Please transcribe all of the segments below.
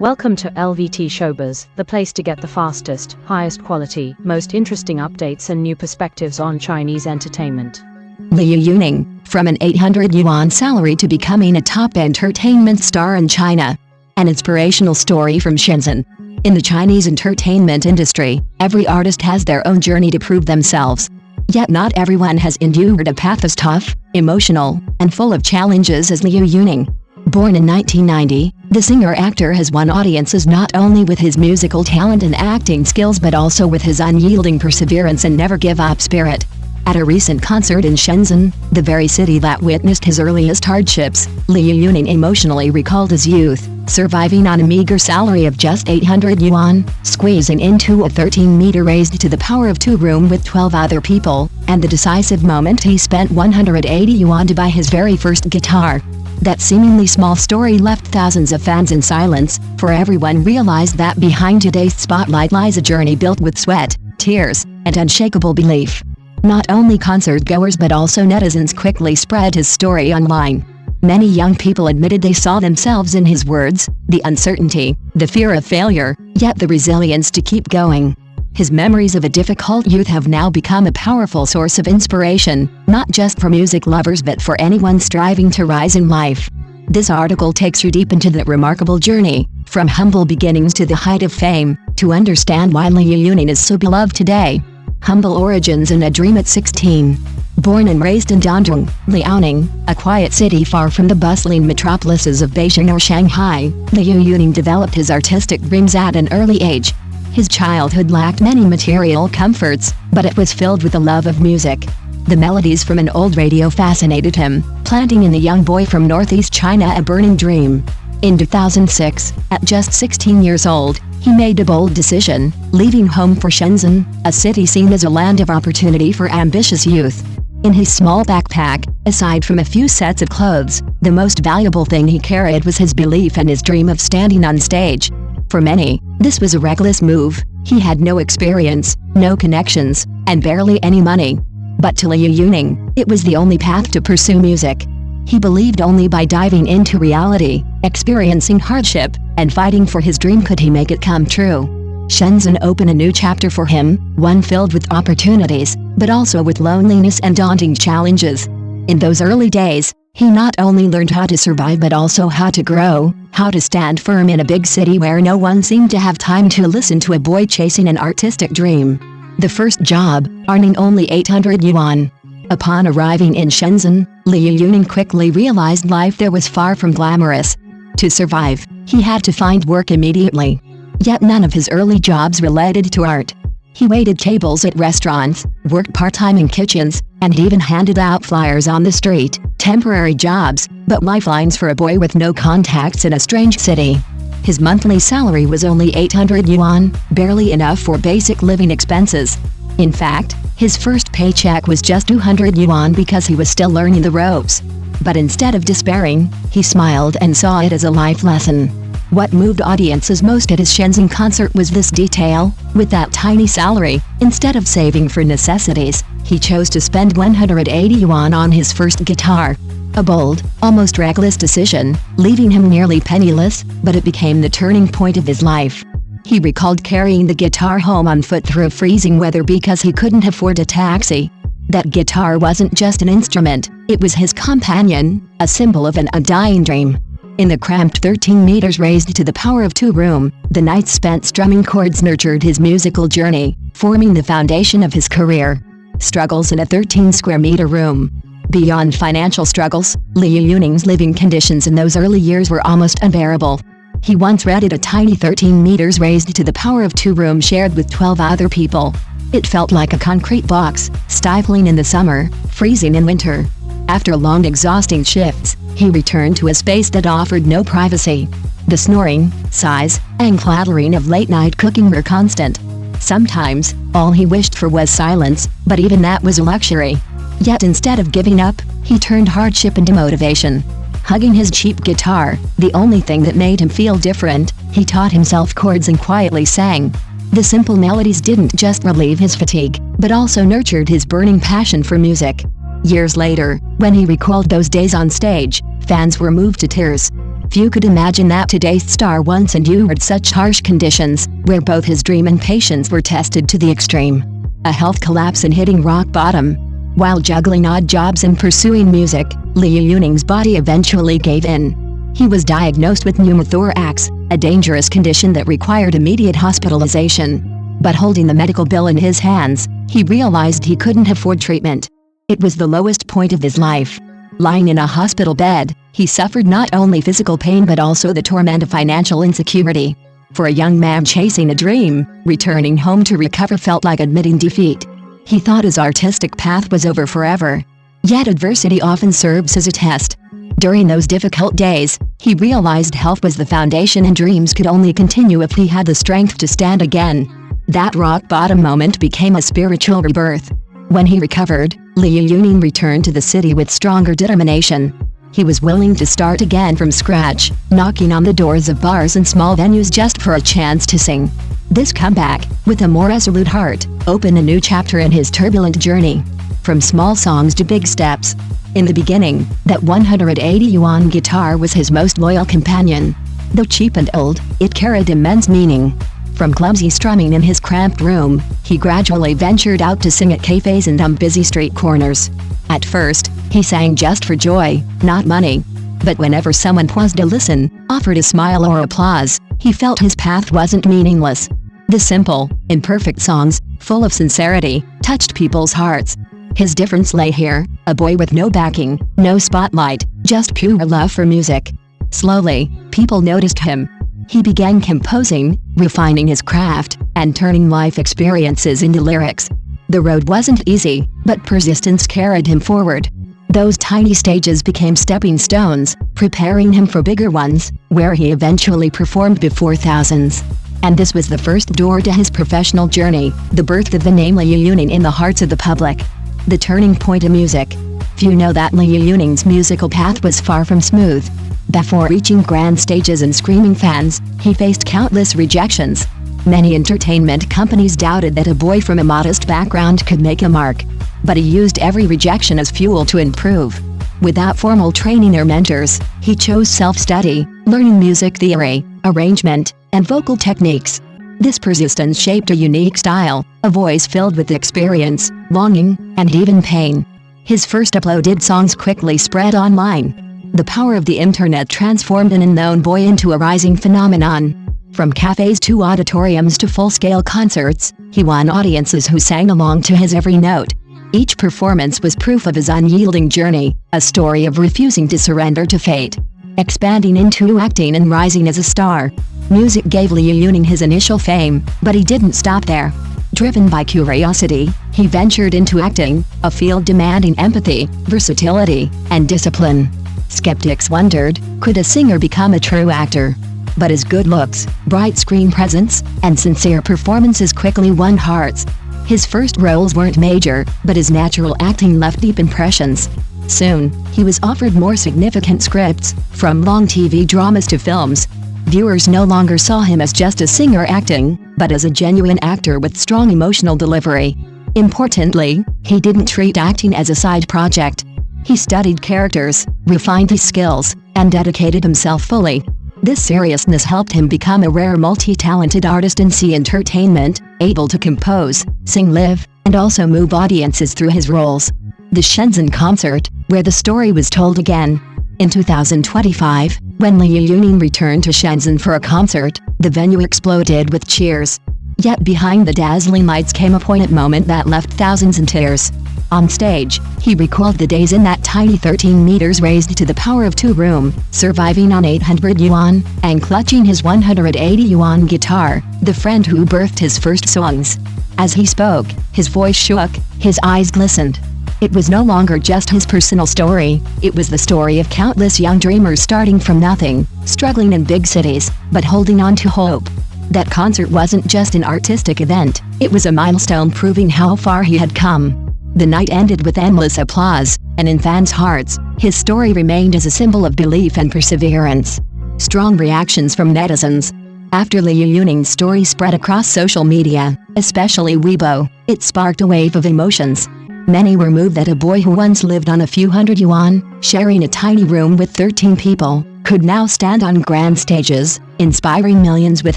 Welcome to LVT-SHOWBIZ, the place to get the fastest, highest quality, most interesting updates and new perspectives on Chinese entertainment. Liu Yuning, from an 800 yuan salary to becoming a top entertainment star in China. An inspirational story from Shenzhen. In the Chinese entertainment industry, every artist has their own journey to prove themselves. Yet not everyone has endured a path as tough, emotional, and full of challenges as Liu Yuning. Born in 1990, the singer-actor has won audiences not only with his musical talent and acting skills but also with his unyielding perseverance and never-give-up spirit. At a recent concert in Shenzhen, the very city that witnessed his earliest hardships, Liu Yuning emotionally recalled his youth, surviving on a meager salary of just 800 yuan, squeezing into a 13-meter raised to the power of 2 room with 12 other people, and the decisive moment he spent 180 yuan to buy his very first guitar. That seemingly small story left thousands of fans in silence, for everyone realized that behind today's spotlight lies a journey built with sweat, tears, and unshakable belief. Not only concert-goers but also netizens quickly spread his story online. Many young people admitted they saw themselves in his words, the uncertainty, the fear of failure, yet the resilience to keep going. His memories of a difficult youth have now become a powerful source of inspiration, not just for music lovers but for anyone striving to rise in life. This article takes you deep into that remarkable journey, from humble beginnings to the height of fame, to understand why Liu Yuning is so beloved today. Humble origins and a dream at 16. Born and raised in Dandong, Liaoning, a quiet city far from the bustling metropolises of Beijing or Shanghai, Liu Yuning developed his artistic dreams at an early age. His childhood lacked many material comforts, but it was filled with the love of music. The melodies from an old radio fascinated him, planting in the young boy from northeast China a burning dream. In 2006, at just 16 years old, he made a bold decision, leaving home for Shenzhen, a city seen as a land of opportunity for ambitious youth. In his small backpack, aside from a few sets of clothes, the most valuable thing he carried was his belief and his dream of standing on stage. For many, this was a reckless move. He had no experience, no connections, and barely any money. But to Liu Yuning, it was the only path to pursue music. He believed only by diving into reality, experiencing hardship, and fighting for his dream could he make it come true. Shenzhen opened a new chapter for him, one filled with opportunities, but also with loneliness and daunting challenges. In those early days, he not only learned how to survive but also how to grow, how to stand firm in a big city where no one seemed to have time to listen to a boy chasing an artistic dream. The first job, earning only 800 yuan. Upon arriving in Shenzhen, Liu Yuning quickly realized life there was far from glamorous. To survive, he had to find work immediately. Yet none of his early jobs related to art. He waited tables at restaurants, worked part-time in kitchens, and even handed out flyers on the street. Temporary jobs, but lifelines for a boy with no contacts in a strange city. His monthly salary was only 800 yuan, barely enough for basic living expenses. In fact, his first paycheck was just 200 yuan because he was still learning the ropes. But instead of despairing, he smiled and saw it as a life lesson. What moved audiences most at his Shenzhen concert was this detail: with that tiny salary, instead of saving for necessities, he chose to spend 180 yuan on his first guitar. A bold, almost reckless decision, leaving him nearly penniless, but it became the turning point of his life. He recalled carrying the guitar home on foot through freezing weather because he couldn't afford a taxi. That guitar wasn't just an instrument, it was his companion, a symbol of an undying dream. In the cramped 13 meters raised to the power of 2 room, the nights spent strumming chords nurtured his musical journey, forming the foundation of his career. Struggles in a 13 square meter room. Beyond financial struggles, Liu Yuning's living conditions in those early years were almost unbearable. He once rented a tiny 13 meters raised to the power of 2 room shared with 12 other people. It felt like a concrete box, stifling in the summer, freezing in winter. After long exhausting shifts, he returned to a space that offered no privacy. The snoring, sighs, and clattering of late-night cooking were constant. Sometimes, all he wished for was silence, but even that was a luxury. Yet instead of giving up, he turned hardship into motivation. Hugging his cheap guitar, the only thing that made him feel different, he taught himself chords and quietly sang. The simple melodies didn't just relieve his fatigue, but also nurtured his burning passion for music. Years later, when he recalled those days on stage, fans were moved to tears. Few could imagine that today's star once endured such harsh conditions, where both his dream and patience were tested to the extreme. A health collapse and hitting rock bottom. While juggling odd jobs and pursuing music, Liu Yuning's body eventually gave in. He was diagnosed with pneumothorax, a dangerous condition that required immediate hospitalization. But holding the medical bill in his hands, he realized he couldn't afford treatment. It was the lowest point of his life. Lying in a hospital bed, he suffered not only physical pain but also the torment of financial insecurity. For a young man chasing a dream, returning home to recover felt like admitting defeat. He thought his artistic path was over forever. Yet adversity often serves as a test. During those difficult days, he realized health was the foundation and dreams could only continue if he had the strength to stand again. That rock bottom moment became a spiritual rebirth. When he recovered, Liu Yuning returned to the city with stronger determination. He was willing to start again from scratch, knocking on the doors of bars and small venues just for a chance to sing. This comeback, with a more resolute heart, opened a new chapter in his turbulent journey. From small songs to big steps. In the beginning, that 180 yuan guitar was his most loyal companion. Though cheap and old, it carried immense meaning. From clumsy strumming in his cramped room, he gradually ventured out to sing at cafes and busy street corners. At first, he sang just for joy, not money. But whenever someone paused to listen, offered a smile or applause, he felt his path wasn't meaningless. The simple, imperfect songs, full of sincerity, touched people's hearts. His difference lay here, a boy with no backing, no spotlight, just pure love for music. Slowly, people noticed him. He began composing, refining his craft, and turning life experiences into lyrics. The road wasn't easy, but persistence carried him forward. Those tiny stages became stepping stones, preparing him for bigger ones, where he eventually performed before thousands. And this was the first door to his professional journey, the birth of the name Liu Yuning in the hearts of the public. The turning point of music. Few know that Liu Yuning's musical path was far from smooth. Before reaching grand stages and screaming fans, he faced countless rejections. Many entertainment companies doubted that a boy from a modest background could make a mark. But he used every rejection as fuel to improve. Without formal training or mentors, he chose self-study, learning music theory, arrangement, and vocal techniques. This persistence shaped a unique style, a voice filled with experience, longing, and even pain. His first uploaded songs quickly spread online. The power of the internet transformed an unknown boy into a rising phenomenon. From cafes to auditoriums to full-scale concerts, he won audiences who sang along to his every note. Each performance was proof of his unyielding journey, a story of refusing to surrender to fate. Expanding into acting and rising as a star. Music gave Liu Yuning his initial fame, but he didn't stop there. Driven by curiosity, he ventured into acting, a field demanding empathy, versatility, and discipline. Skeptics wondered, could a singer become a true actor? But his good looks, bright screen presence, and sincere performances quickly won hearts. His first roles weren't major, but his natural acting left deep impressions. Soon, he was offered more significant scripts, from long TV dramas to films. Viewers no longer saw him as just a singer acting, but as a genuine actor with strong emotional delivery. Importantly, he didn't treat acting as a side project. He studied characters, refined his skills, and dedicated himself fully. This seriousness helped him become a rare multi-talented artist in entertainment, able to compose, sing live, and also move audiences through his roles. The Shenzhen concert, where the story was told again. In 2025, when Liu Yuning returned to Shenzhen for a concert, the venue exploded with cheers. Yet behind the dazzling lights came a poignant moment that left thousands in tears. On stage, he recalled the days in that tiny 13 meters raised to the power of 2 room, surviving on 800 yuan, and clutching his 180 yuan guitar, the friend who birthed his first songs. As he spoke, his voice shook, his eyes glistened. It was no longer just his personal story, it was the story of countless young dreamers starting from nothing, struggling in big cities, but holding on to hope. That concert wasn't just an artistic event, it was a milestone proving how far he had come. The night ended with endless applause, and in fans' hearts, his story remained as a symbol of belief and perseverance. Strong reactions from netizens. After Liu Yuning's story spread across social media, especially Weibo, it sparked a wave of emotions. Many were moved that a boy who once lived on a few hundred yuan, sharing a tiny room with 13 people, could now stand on grand stages, inspiring millions with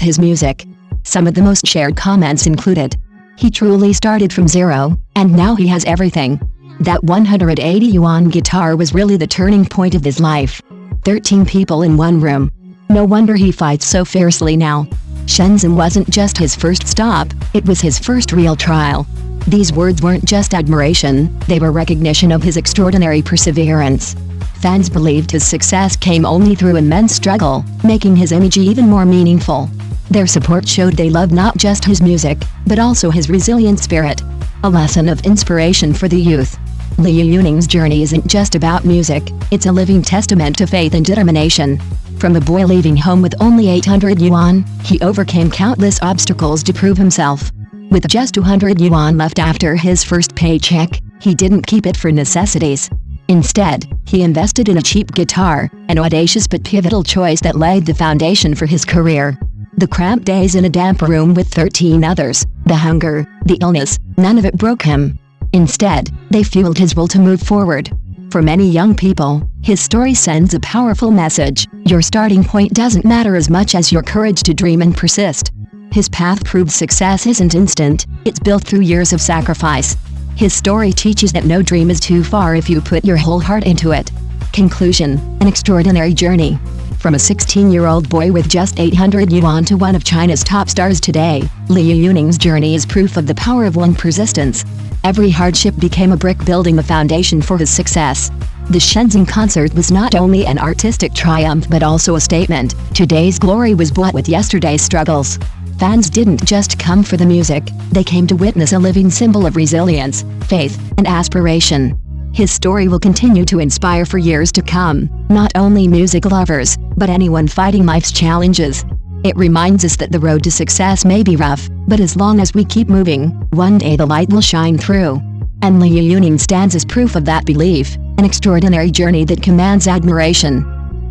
his music. Some of the most shared comments included, "He truly started from zero, and now he has everything." That 180 yuan guitar was really the turning point of his life. 13 people in one room. No wonder he fights so fiercely now. Shenzhen wasn't just his first stop, it was his first real trial. These words weren't just admiration, they were recognition of his extraordinary perseverance. Fans believed his success came only through immense struggle, making his image even more meaningful. Their support showed they loved not just his music, but also his resilient spirit. A lesson of inspiration for the youth. Liu Yuning's journey isn't just about music, it's a living testament to faith and determination. From a boy leaving home with only 800 yuan, he overcame countless obstacles to prove himself. With just 200 yuan left after his first paycheck, he didn't keep it for necessities. Instead, he invested in a cheap guitar, an audacious but pivotal choice that laid the foundation for his career. The cramped days in a damp room with 13 others, the hunger, the illness, none of it broke him. Instead, they fueled his will to move forward. For many young people, his story sends a powerful message: your starting point doesn't matter as much as your courage to dream and persist. His path proves success isn't instant, it's built through years of sacrifice. His story teaches that no dream is too far if you put your whole heart into it. Conclusion: an extraordinary journey. From a 16-year-old boy with just 800 yuan to one of China's top stars today, Liu Yuning's journey is proof of the power of one's persistence. Every hardship became a brick building the foundation for his success. The Shenzhen concert was not only an artistic triumph but also a statement: today's glory was bought with yesterday's struggles. Fans didn't just come for the music, they came to witness a living symbol of resilience, faith, and aspiration. His story will continue to inspire for years to come, not only music lovers, but anyone fighting life's challenges. It reminds us that the road to success may be rough, but as long as we keep moving, one day the light will shine through. And Liu Yuning stands as proof of that belief, an extraordinary journey that commands admiration.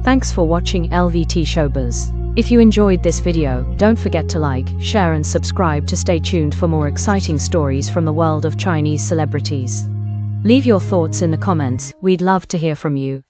Thanks for watching LVT Showbiz. If you enjoyed this video, don't forget to like, share and subscribe to stay tuned for more exciting stories from the world of Chinese celebrities. Leave your thoughts in the comments, we'd love to hear from you.